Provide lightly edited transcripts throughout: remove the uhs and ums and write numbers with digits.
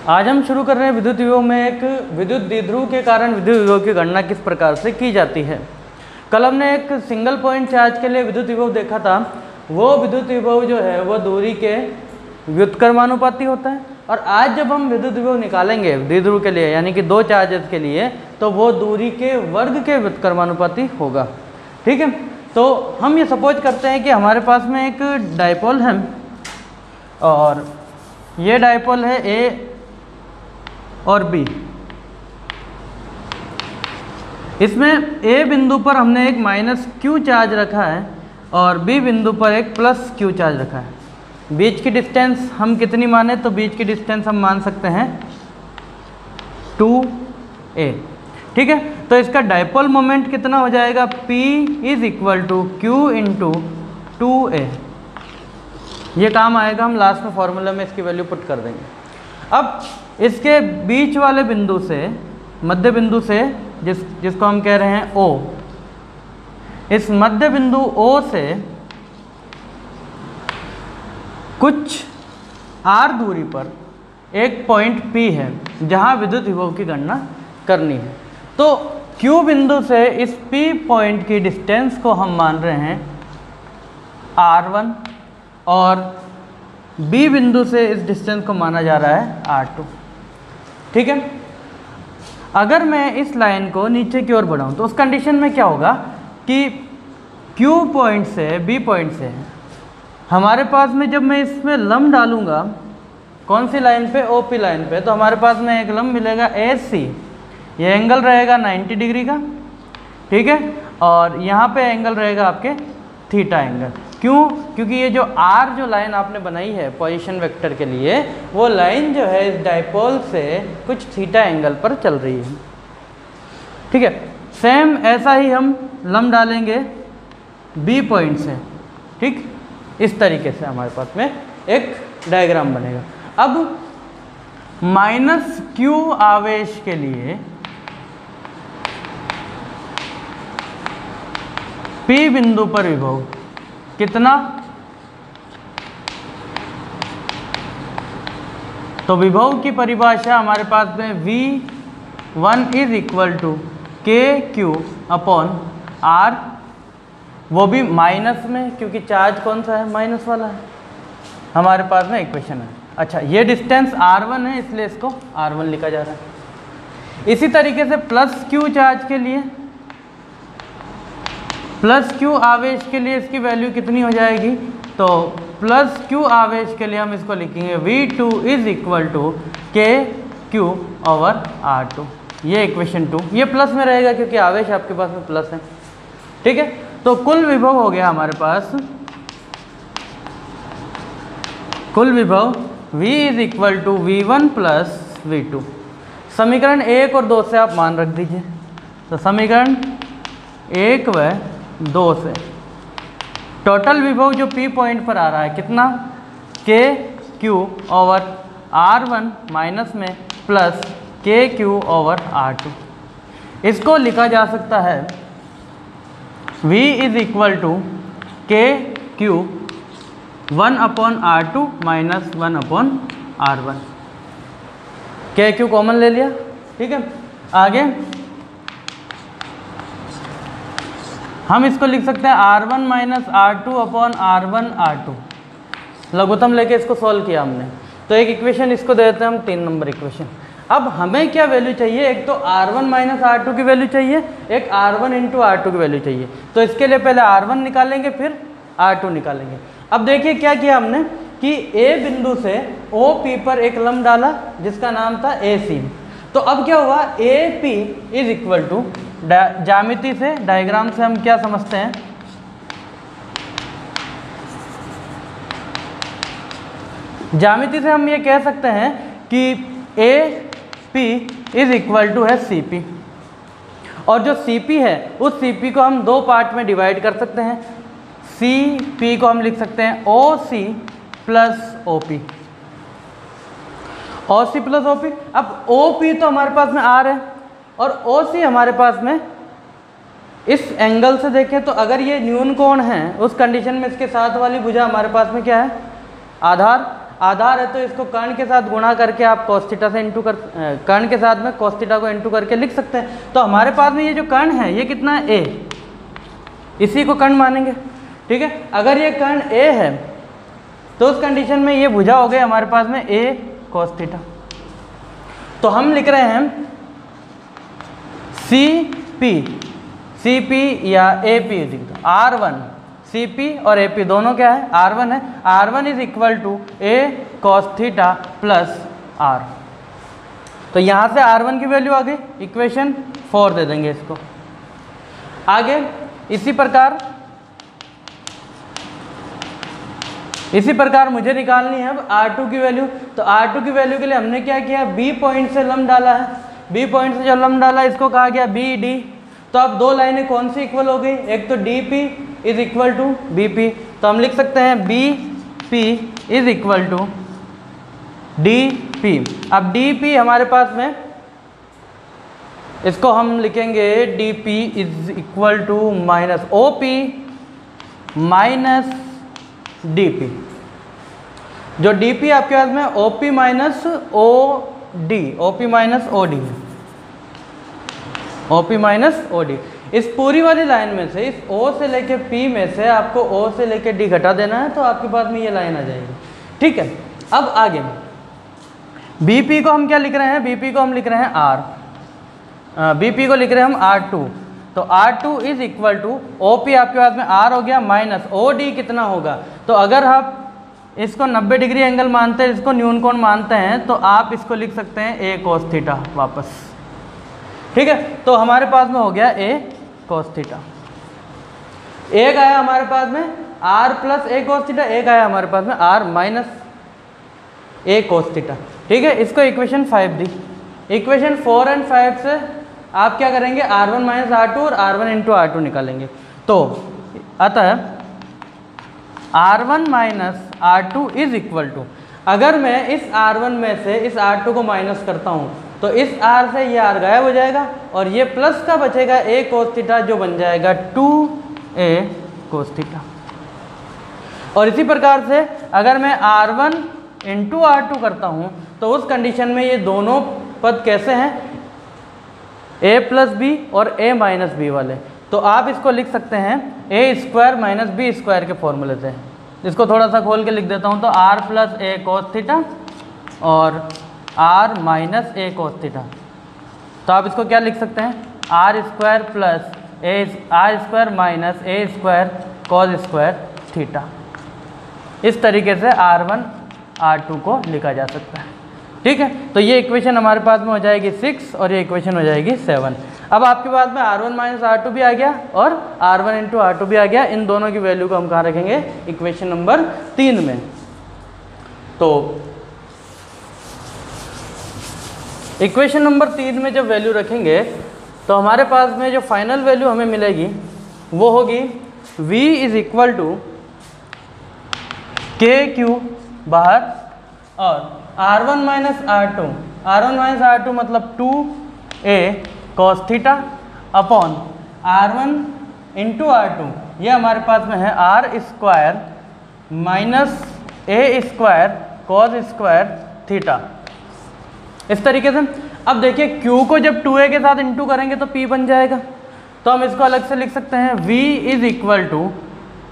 आज हम शुरू कर रहे हैं विद्युत विभव में एक विद्युत द्विध्रुव के कारण विद्युत विभव की गणना किस प्रकार से की जाती है। कल हमने एक सिंगल पॉइंट चार्ज के लिए विद्युत विभव देखा था। वो विद्युत विभव जो है वो दूरी के व्युत्क्रमानुपाती होता है, और आज जब हम विद्युत विभव निकालेंगे द्विध्रुव के लिए यानी कि दो चार्जेस के लिए, तो वो दूरी के वर्ग के व्युत्क्रमानुपाती होगा। ठीक है, तो हम ये सपोज करते हैं कि हमारे पास में एक डायपोल है और ये डायपोल है ए और बी। इसमें ए बिंदु पर हमने एक माइनस क्यू चार्ज रखा है और बी बिंदु पर एक प्लस क्यू चार्ज रखा है। बीच की डिस्टेंस हम कितनी माने, तो बीच की डिस्टेंस हम मान सकते हैं 2a। ठीक है, तो इसका डायपोल मोमेंट कितना हो जाएगा, P is equal to q into 2a। ये काम आएगा, हम लास्ट में फॉर्मूला में इसकी वैल्यू पुट कर देंगे। अब इसके बीच वाले बिंदु से, मध्य बिंदु से, जिसको हम कह रहे हैं O, इस मध्य बिंदु O से कुछ r दूरी पर एक पॉइंट P है जहां विद्युत विभव की गणना करनी है। तो Q बिंदु से इस P पॉइंट की डिस्टेंस को हम मान रहे हैं r1 और B बिंदु से इस डिस्टेंस को माना जा रहा है r2। ठीक है, अगर मैं इस लाइन को नीचे की ओर बढ़ाऊं तो उस कंडीशन में क्या होगा कि Q पॉइंट से B पॉइंट से हमारे पास में जब मैं इसमें लंब डालूंगा, कौन सी लाइन पे, OP लाइन पे, तो हमारे पास में एक लंब मिलेगा AC। ये एंगल रहेगा 90 डिग्री का। ठीक है, और यहाँ पे एंगल रहेगा आपके थीटा एंगल। क्यों? क्योंकि ये जो R जो लाइन आपने बनाई है पोजीशन वेक्टर के लिए, वो लाइन जो है इस डायपोल से कुछ थीटा एंगल पर चल रही है। ठीक है, सेम ऐसा ही हम लंब डालेंगे B पॉइंट से। ठीक, इस तरीके से हमारे पास में एक डायग्राम बनेगा। अब माइनस Q आवेश के लिए P बिंदु पर विभव कितना, तो विभव की परिभाषा हमारे पास में V1 इज इक्वल टू के क्यू अपॉन R, वो भी माइनस में, क्योंकि चार्ज कौन सा है, माइनस वाला है। हमारे पास में इक्वेशन है। अच्छा, ये डिस्टेंस R1 है इसलिए इसको R1 लिखा जा रहा है। इसी तरीके से प्लस Q चार्ज के लिए, प्लस Q आवेश के लिए इसकी वैल्यू कितनी हो जाएगी, तो प्लस Q आवेश के लिए हम इसको लिखेंगे V2 इज इक्वल टू के क्यू ओवर R2। ये इक्वेशन 2, ये प्लस में रहेगा क्योंकि आवेश आपके पास में प्लस है। ठीक है, तो कुल विभव हो गया हमारे पास, कुल विभव V is equal to V1 plus V2। समीकरण 1 और 2 से आप मान रख दीजिए। तो समीकरण 1 व 2 से टोटल विभव जो P पॉइंट पर आ रहा है कितना, के क्यू ओवर R1 माइनस में प्लस के क्यू ओवर R2। इसको लिखा जा सकता है V इज इक्वल टू के Q 1 upon R2 minus 1 upon R1। के क्यू कॉमन ले लिया। ठीक है, आगे हम इसको लिख सकते हैं R1 minus R2 upon R1 R2। लघुत्तम लेके इसको सॉल्व किया हमने, तो एक इक्वेशन इसको दे देते हैं हम, 3 नंबर इक्वेशन। अब हमें क्या वैल्यू चाहिए, एक तो R1 माइनस R2 की वैल्यू चाहिए, एक R1 इंटू R2 की वैल्यू चाहिए। तो इसके लिए पहले R1 निकालेंगे फिर R2 निकालेंगे। अब देखिए क्या किया हमने कि A बिंदु से OP पर एक लंब डाला जिसका नाम था AC। तो अब क्या हुआ, AP इज इक्वल टू, ज्यामिति से, डायग्राम से हम क्या समझते हैं, ज्यामिति से हम ये कह सकते हैं कि AP इज इक्वल टू है CP, और जो CP है उस CP को हम 2 पार्ट में डिवाइड कर सकते हैं। CP को हम लिख सकते हैं OC plus OP, OC plus OP। अब OP तो हमारे पास में R है और OC हमारे पास में, इस एंगल से देखें तो अगर ये न्यून कोण है उस कंडीशन में इसके साथ वाली भुजा हमारे पास में क्या है, आधार। आधार है तो इसको कर्ण के साथ गुणा करके आप cos थीटा से इंटू कर कर्ण के साथ में cos थीटा को इंटू करके लिख सकते हैं। तो हमारे पास में ये जो कर्ण है ये कितना है a, इसी को कर्ण मानेंगे। ठीक है, अगर ये कर्ण a है तो उस कंडीशन में ये भुजा हो गए हमारे पास में a cos थीटा। तो हम लिख रहे हैं CP या AP R1 CP और AP दोनों क्या है, R1 है। R1 is equal to A cos theta plus R। तो यहाँ से R1 की वैल्यू आ गई, इक्वेशन 4 दे देंगे इसको। आगे इसी प्रकार मुझे निकालनी है अब R2 की वैल्यू। तो R2 की वैल्यू के लिए हमने क्या किया, B पॉइंट से लंब डाला है। B पॉइंट से जो लंब डाला इसको कहा गया BD। तो अब दो लाइनें कौन सी इक्वल हो गई, एक तो DP is equal to BP। तो हम लिख सकते हैं BP is equal to DP। अब DP हमारे पास में इसको हम लिखेंगे DP is equal to minus OP minus DP। जो DP आपके पास में OP minus OD, OP minus OD, OP minus OD। इस पूरी वाली लाइन में से इस O से लेके P में से आपको O से लेके D घटा देना है, तो आपके पास में ये लाइन आ जाएगी। ठीक है, अब आगे BP को हम क्या लिख रहे हैं, BP को हम लिख रहे हैं BP को लिख रहे हैं हम R2। तो R2 is equal to OP आपके पास में R हो गया माइनस OD कितना होगा। तो अगर आप इसको 90 डिग्री एंगल मानते हैं, इसको न्यून कोण मानते हैं, तो आप इसको लिख सकते हैं A cos थीटा वापस। ठीक है, तो हमारे पास में हो गया A cos थीटा। एक आया हमारे पास में R plus A cos theta, एक आया हमारे पास में R minus A cos theta. ठीक है, इसको इक्वेशन 5 दी। इक्वेशन 4 और 5 से आप क्या करेंगे, R1 माइनस R2 और R1 इंटू R2 निकालेंगे। तो अतः R1 minus R2 is equal to, अगर मैं इस R1 में से इस R2 को माइनस करता हूँ तो इस R से ये R गायब हो जाएगा और ये प्लस का बचेगा A cos थीटा, जो बन जाएगा 2A cos थीटा। और इसी प्रकार से अगर मैं R1 इंटू R2 करता हूँ तो उस कंडीशन में ये दोनों पद कैसे हैं, A प्लस बी और A माइनस बी वाले। तो आप इसको लिख सकते हैं A square minus B square के फॉर्मूले से। इसको थोड़ा सा खोल के लिख देता हूँ। तो R plus A cos theta और R minus A cos theta. तो आप इसको क्या लिख सकते हैं, R square plus R square minus A square cos square theta. इस तरीके से R1 R2 को लिखा जा सकता है। ठीक है, तो ये इक्वेशन हमारे पास में हो जाएगी 6 और ये इक्वेशन हो जाएगी 7। अब आपके पास में R1 माइनस R2 भी आ गया और R1 इंटू R2 भी आ गया। इन दोनों की वैल्यू को हम कहाँ रखेंगे, इक्वेशन नंबर 3 में। तो इक्वेशन नंबर 3 में जब वैल्यू रखेंगे तो हमारे पास में जो फाइनल वैल्यू हमें मिलेगी वो होगी V is equal to KQ बाहर और R1 माइनस R2 मतलब 2A cos theta upon R1 into R2, ये हमारे पास में है R square minus A square cos square theta. इस तरीके से अब देखिए Q को जब 2A के साथ इंटू करेंगे तो P बन जाएगा। तो हम इसको अलग से लिख सकते हैं V is equal to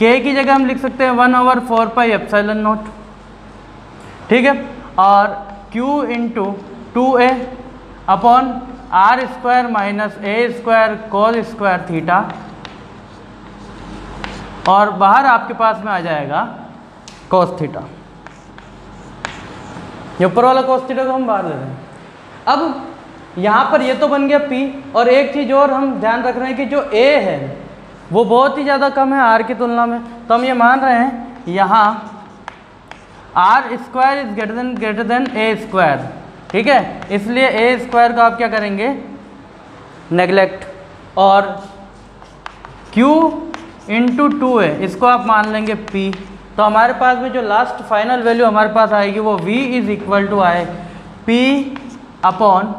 K की जगह हम लिख सकते हैं 1/4 पाई एप्सिलॉन नॉट। ठीक है, और Q into 2A upon R square minus A square cos square theta, और बाहर आपके पास में आ जाएगा cos थीटा। ये ऊपर वाला cos थीटा को हम बाहर ले रहे हैं। अब यहाँ पर ये तो बन गया P, और एक चीज़ और हम ध्यान रख रहे हैं कि जो A है वो बहुत ही ज़्यादा कम है R की तुलना में। तो हम ये मान रहे हैं यहाँ R square is greater than A square. ठीक है, इसलिए A स्क्वायर का आप क्या करेंगे, नेगलेक्ट, और Q इंटू 2A इसको आप मान लेंगे P। तो हमारे पास में जो लास्ट फाइनल वैल्यू हमारे पास आएगी वो V इज इक्वल टू आए P upon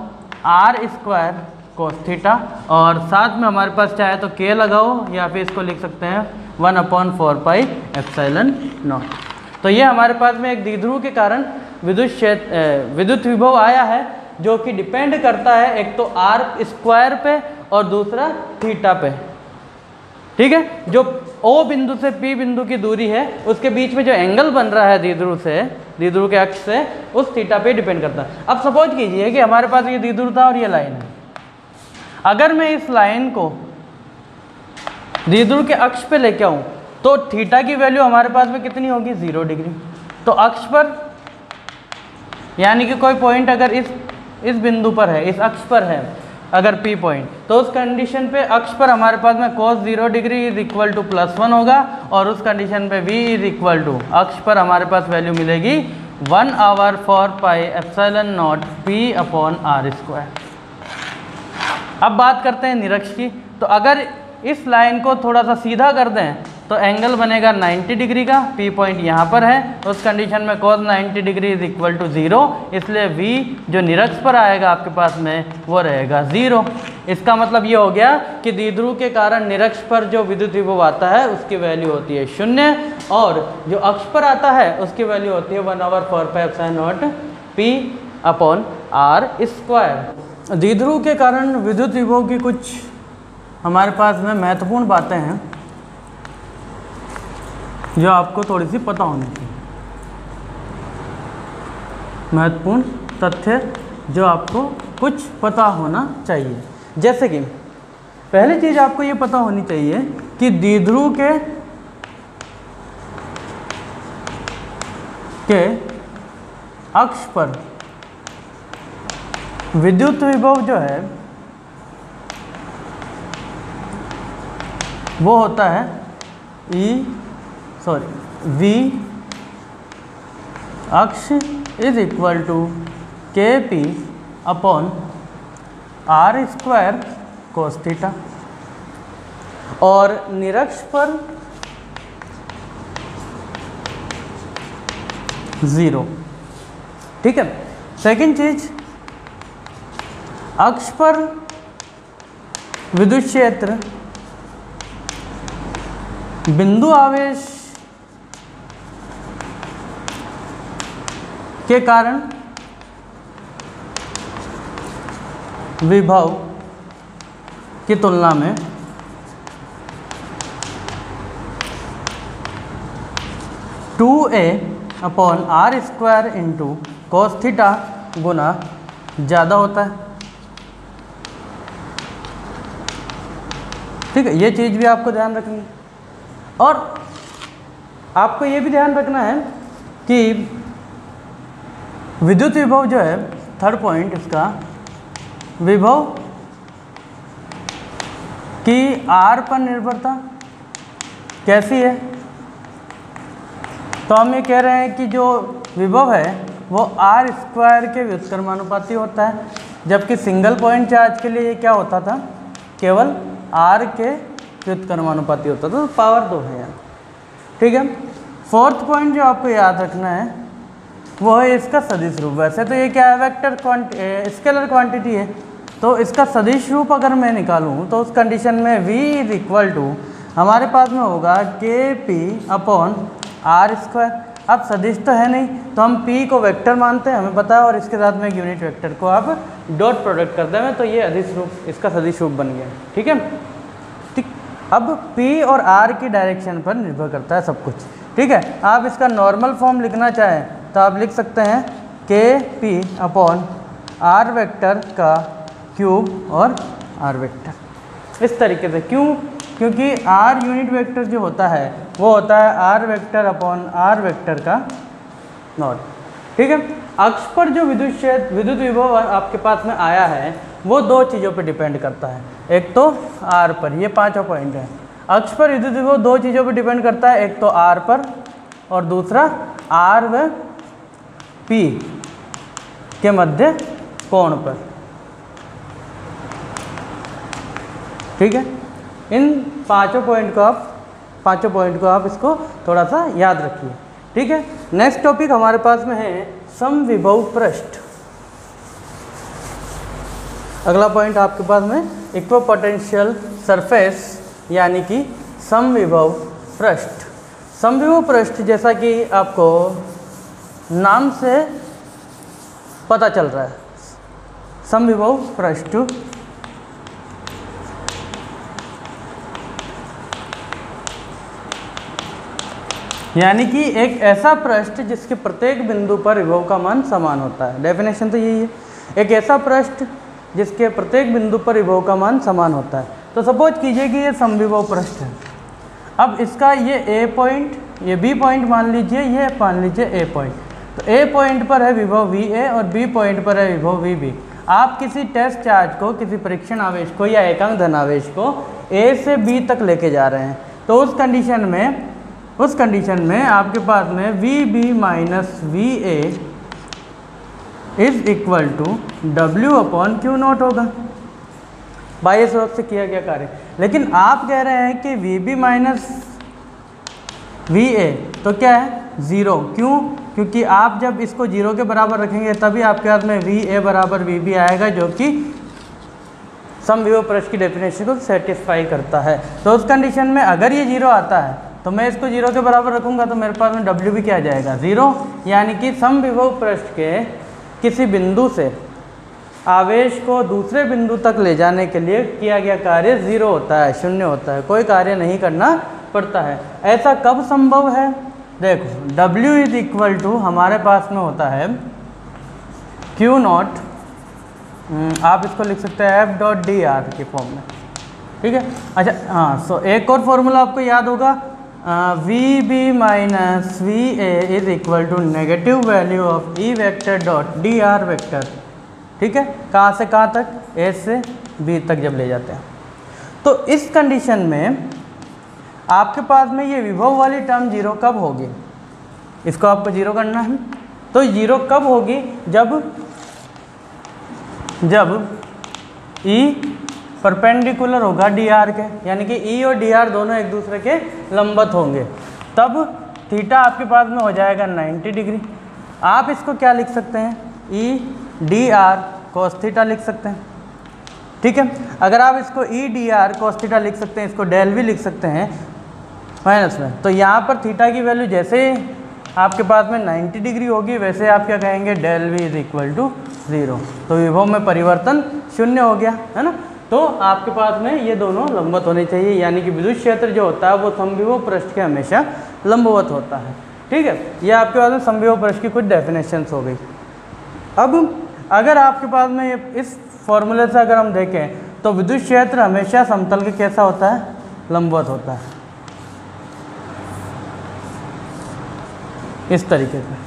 R square cos theta, और साथ में हमारे पास चाहे तो K लगाओ या फिर इसको लिख सकते हैं 1/4 पाई एप्सिलॉन नॉट। तो ये हमारे पास में एक द्विध्रुव के कारण विद्युत विभव आया है जो कि डिपेंड करता है एक तो आर स्क्वायर पे और दूसरा थीटा पे। ठीक है, जो ओ बिंदु से पी बिंदु की दूरी है उसके बीच में जो एंगल बन रहा है द्विध्रुव के अक्ष से, उस थीटा पे डिपेंड करता है। अब सपोज कीजिए कि हमारे पास ये द्विध्रुव था और ये लाइन है। अगर मैं इस लाइन को द्विध्रुव के अक्ष पे लेके आऊँ तो थीटा की वैल्यू हमारे पास में कितनी होगी? 0 डिग्री। तो अक्ष पर यानी कि कोई पॉइंट अगर इस बिंदु पर है, इस अक्ष पर है अगर P पॉइंट, तो उस कंडीशन पे अक्ष पर हमारे पास में cos 0 degree is equal to +1 होगा और उस कंडीशन पे V इज इक्वल टू अक्ष पर हमारे पास वैल्यू मिलेगी 1/4πε0 P/r²। अब बात करते हैं निरक्ष की। तो अगर इस लाइन को थोड़ा सा सीधा कर दें तो एंगल बनेगा 90 डिग्री का। P पॉइंट यहाँ पर है, उस कंडीशन में cos 90 degree is equal to 0, इसलिए V जो निरक्ष पर आएगा आपके पास में वो रहेगा 0। इसका मतलब ये हो गया कि द्विध्रुव के कारण निरक्ष पर जो विद्युत विभव आता है उसकी वैल्यू होती है 0 और जो अक्ष पर आता है उसकी वैल्यू होती है 1/4πε0 P/r²। द्विध्रुव के कारण विद्युत विभव की कुछ हमारे पास में महत्वपूर्ण बातें हैं जो आपको थोड़ी सी पता होनी चाहिए। महत्वपूर्ण तथ्य जो आपको कुछ पता होना चाहिए, जैसे कि पहली चीज़ आपको ये पता होनी चाहिए कि द्विध्रुव के अक्ष पर विद्युत विभव जो है वो होता है V अक्ष is equal to KP/r² cos theta और निरक्ष पर 0। ठीक है। सेकंड चीज, अक्ष पर विद्युत क्षेत्र बिंदु आवेश के कारण विभव की तुलना में (2a/r² इंटू cos थीटा गुना ज़्यादा होता है। ठीक है, ये चीज़ भी आपको ध्यान रखनी है। और आपको ये भी ध्यान रखना है कि विद्युत विभव जो है, थर्ड पॉइंट इसका, विभव की आर पर निर्भरता कैसी है। तो हम ये कह रहे हैं कि जो विभव है वो r² के व्युत्क्रमानुपाती होता है, जबकि सिंगल पॉइंट चार्ज के लिए ये क्या होता था? केवल r के व्युत्क्रमानुपाती होता था। तो पावर 2 है यार। ठीक है। फोर्थ पॉइंट जो आपको याद रखना है वो है इसका सदिश रूप। वैसे तो ये क्या है? स्केलर क्वांटिटी है, तो इसका सदिश रूप अगर मैं निकालूं तो उस कंडीशन में v इज इक्वल टू हमारे पास में होगा KP/r²। अब सदिश तो है नहीं तो हम p को वेक्टर मानते हैं, हमें पता है, और इसके साथ में एक यूनिट वेक्टर को आप डॉट प्रोडक्ट कर दें तो ये अदिश रूप, इसका सदिश रूप बन गया। ठीक है। ठीक। अब p और r की डायरेक्शन पर निर्भर करता है सब कुछ। ठीक है। आप इसका नॉर्मल फॉर्म लिखना चाहें तो आप लिख सकते हैं KP/r वेक्टर का क्यूब और r वेक्टर, इस तरीके से। क्यों? क्योंकि r यूनिट वेक्टर जो होता है वो होता है r वेक्टर का नॉट। ठीक है। अक्ष पर जो विद्युत विभव आपके पास में आया है वो दो चीज़ों पर डिपेंड करता है। एक तो r पर, ये पांचों पॉइंट है। अक्ष पर विद्युत विभव दो चीज़ों पर डिपेंड करता है, एक तो r पर और दूसरा r व p के मध्य कोण पर। ठीक है। इन पांचों पॉइंट को आप इसको थोड़ा सा याद रखिए। ठीक है। नेक्स्ट टॉपिक हमारे पास में है समविभव पृष्ठ। अगला पॉइंट आपके पास में इक्विपोटेंशियल सरफेस यानी कि समविभव पृष्ठ। समविभव पृष्ठ जैसा कि आपको नाम से पता चल रहा है, समविभव पृष्ठ यानी कि एक ऐसा पृष्ठ जिसके प्रत्येक बिंदु पर विभव का मान समान होता है। डेफिनेशन तो यही है, एक ऐसा पृष्ठ जिसके प्रत्येक बिंदु पर विभव का मान समान होता है। तो सपोज कीजिए कि ये समविभव पृष्ठ है। अब इसका ये ए पॉइंट, ये बी पॉइंट मान लीजिए, ये मान लीजिए ए पॉइंट। तो ए पॉइंट पर है विभव वी ए और बी पॉइंट पर है विभव वी बी। आप किसी टेस्ट चार्ज को, किसी परीक्षण आवेश को या एकांक धनावेश को ए से बी तक लेके जा रहे हैं, तो उस कंडीशन में आपके पास में V B minus V A is equal to W upon q naught होगा, बाह्य स्रोत से किया गया कार्य। लेकिन आप कह रहे हैं कि V B minus V A तो क्या है, ज़ीरो। क्यों? क्योंकि आप जब इसको जीरो के बराबर रखेंगे तभी आपके पास में वी ए बराबर वी बी आएगा, जो कि समविभव पृष्ठ की डेफिनेशन को सेटिस्फाई करता है। तो उस कंडीशन में अगर ये जीरो आता है तो मैं इसको जीरो के बराबर रखूँगा तो मेरे पास में डब्ल्यू भी क्या आ जाएगा, ज़ीरो। यानी कि समविभव पृष्ठ के किसी बिंदु से आवेश को दूसरे बिंदु तक ले जाने के लिए किया गया कार्य ज़ीरो होता है, शून्य होता है, कोई कार्य नहीं करना पड़ता है। ऐसा कब संभव है? देखो, W इज इक्वल टू हमारे पास में होता है Q नॉट, आप इसको लिख सकते हैं F डॉट डी आर के फॉर्म में, ठीक है। अच्छा हाँ, सो एक और फॉर्मूला आपको याद होगा, V B minus V A is equal to negative value of E vector dot d r vector, ठीक है। कहाँ से कहाँ तक? ए से बी तक जब ले जाते हैं। तो इस कंडीशन में आपके पास में ये विभव वाली टर्म जीरो कब होगी? इसको आपको जीरो करना है। तो जीरो कब होगी? जब ई परपेंडिकुलर होगा डी आर के, यानी कि ई और डी आर दोनों एक दूसरे के लंबवत होंगे, तब थीटा आपके पास में हो जाएगा 90 डिग्री। आप इसको क्या लिख सकते हैं? E D R cos theta लिख सकते हैं, ठीक है। अगर आप इसको E D R cos theta लिख सकते हैं, इसको डेल भी लिख सकते हैं माइनस में, तो यहाँ पर थीटा की वैल्यू जैसे आपके पास में 90 डिग्री होगी वैसे आप क्या कहेंगे, del V is equal to 0। तो विभव में परिवर्तन शून्य हो गया, है ना। तो आपके पास में ये दोनों लंबवत होने चाहिए, यानी कि विद्युत क्षेत्र जो होता है वो समविभव पृष्ठ के हमेशा लंबवत होता है, ठीक है। ये आपके पास में समविभव पृष्ठ की कुछ डेफिनेशंस हो गई। अब अगर आपके पास में इस फॉर्मूले से अगर हम देखें तो विद्युत क्षेत्र हमेशा समतल के कैसा होता है, लंबवत होता है, इस तरीके से।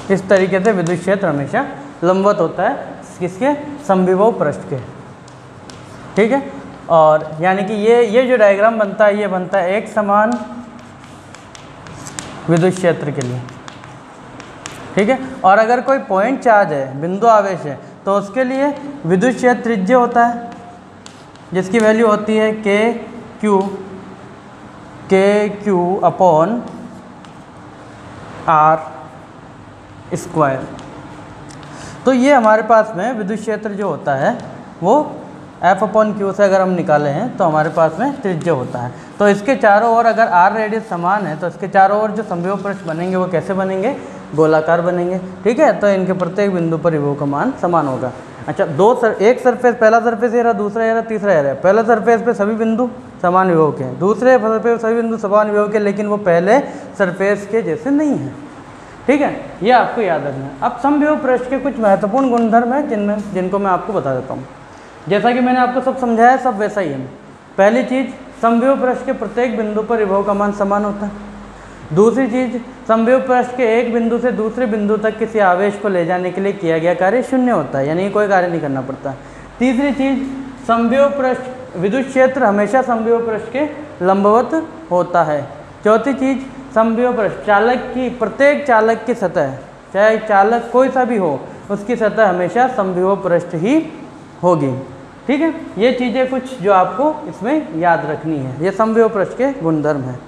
इस तरीके से विद्युत क्षेत्र हमेशा लंबवत होता है किसके, समविभव पृष्ठ के, ठीक है। और यानी कि ये जो डायग्राम बनता है ये बनता है एक समान विद्युत क्षेत्र के लिए, ठीक है। और अगर कोई पॉइंट चार्ज है, बिंदु आवेश है, तो उसके लिए विद्युत क्षेत्र त्रिज्य होता है जिसकी वैल्यू होती है के क्यू अपॉन आर स्क्वायर। तो ये हमारे पास में विद्युत क्षेत्र जो होता है वो F अपॉन क्यू से अगर हम निकाले हैं तो हमारे पास में त्रिज्य होता है। तो इसके चारों ओर अगर आर रेडियस समान है तो इसके चारों ओर जो समविभव पृष्ठ बनेंगे वो कैसे बनेंगे, गोलाकार बनेंगे, ठीक है। तो इनके प्रत्येक बिंदु पर विभव का मान समान होगा। अच्छा, एक सरफेस, पहला सरफेस ये रहा, दूसरा ये रहा, तीसरा ये रहा। पहला सरफेस पे सभी बिंदु समान विभव के हैं, दूसरे सरफेस सभी बिंदु समान विभव के, लेकिन वो पहले सरफेस के जैसे नहीं है, ठीक है। ये आपको याद रखना है। अब समविभव पृष्ठ के कुछ महत्वपूर्ण गुणधर्म हैं जिनको मैं आपको बता देता हूँ। जैसा कि मैंने आपको सब समझाया, सब वैसा ही है। पहली चीज़, समविभव पृष्ठ के प्रत्येक बिंदु पर विभव का मान समान होता है। दूसरी चीज़, समविभव पृष्ठ के एक बिंदु से दूसरे बिंदु तक किसी आवेश को ले जाने के लिए किया गया कार्य शून्य होता है, यानी कोई कार्य नहीं करना पड़ता। तीसरी चीज़, समविभव पृष्ठ विद्युत क्षेत्र हमेशा समविभव पृष्ठ के लंबवत होता है। चौथी चीज़, समविभव पृष्ठ प्रत्येक चालक की सतह, चाहे चालक कोई सा भी हो, उसकी सतह हमेशा समविभव पृष्ठ ही होगी, ठीक है। ये चीज़ें कुछ जो आपको इसमें याद रखनी है, ये समविभव पृष्ठ के गुणधर्म है।